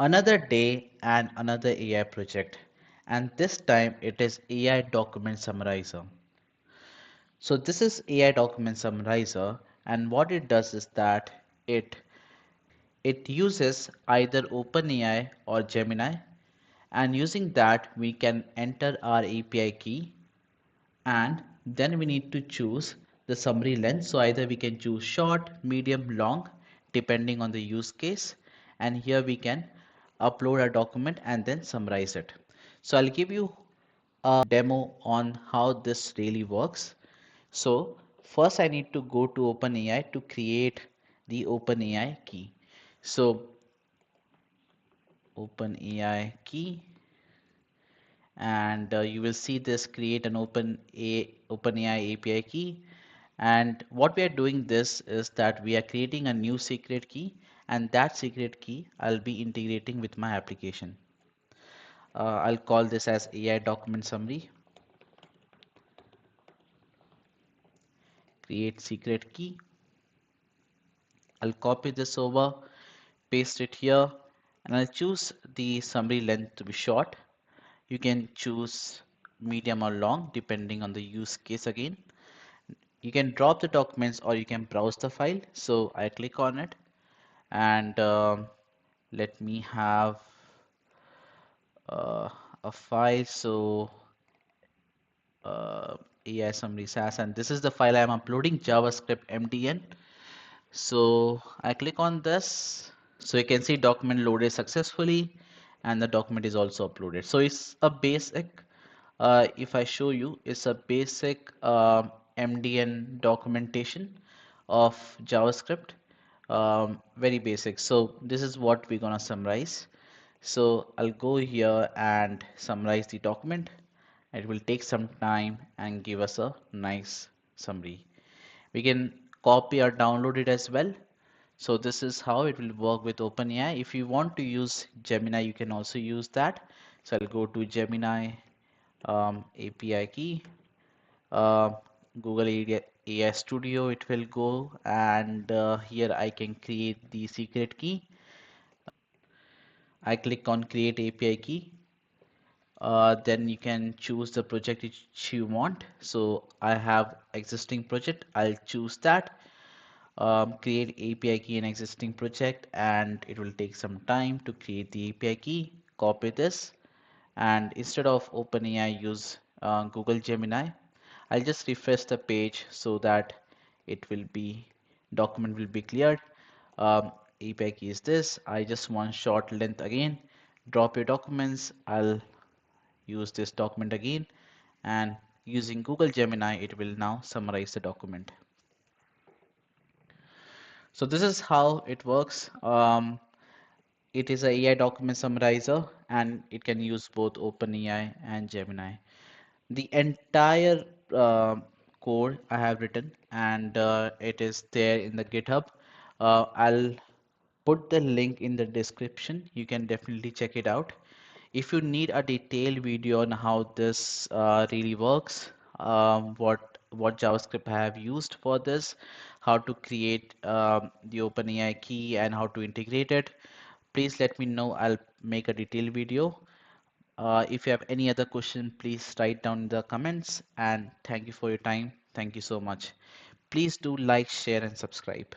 Another day and another AI project, and this time it is AI document summarizer. So this is AI document summarizer, and what it does is that it it uses either OpenAI or Gemini, and using that we can enter our API key, and then we need to choose the summary length. So either we can choose short, medium, long, depending on the use case, and here we can upload a document and then summarize it. So I'll give you a demo on how this really works. So first I need to go to OpenAI to create the OpenAI key. So OpenAI key, and you will see this create an OpenAI API key. And what we are doing this is that we are creating a new secret key, and that secret key I'll be integrating with my application. I'll call this as AI document summary, create secret key. I'll copy this over, paste it here, and I'll choose the summary length to be short. You can choose medium or long depending on the use case again. You can drop the documents or you can browse the file. So I click on it, and let me have uh, a file. So AI summary SaaS, and this is the file I'm uploading, JavaScript MDN. So I click on this. So you can see document loaded successfully, and the document is also uploaded. So it's a basic, if I show you, it's a basic MDN documentation of JavaScript. Very basic. So this is what we're gonna summarize. So I'll go here and summarize the document. It will take some time and give us a nice summary. We can copy or download it as well. So this is how it will work with OpenAI. If you want to use Gemini, you can also use that. So I'll go to Gemini API key, uh, Google AI Studio, it will go, and here I can create the secret key. I click on create API key. Then you can choose the project which you want. So I have existing project. I'll choose that. Create API key in existing project, and it will take some time to create the API key. Copy this, and instead of OpenAI, use Google Gemini. I'll just refresh the page so that it will be document will be cleared. API key is this. I just want short length again. Drop your documents. I'll use this document again, and using Google Gemini, it will now summarize the document. So this is how it works. It is a AI document summarizer, and it can use both OpenAI and Gemini. The entire code I have written, and it is there in the GitHub. I'll put the link in the description. You can definitely check it out. If you need a detailed video on how this really works, what JavaScript I have used for this, how to create the OpenAI key and how to integrate it, please let me know. I'll make a detailed video. If you have any other question, please write down in the comments. And thank you for your time. Thank you so much. Please do like, share, and subscribe.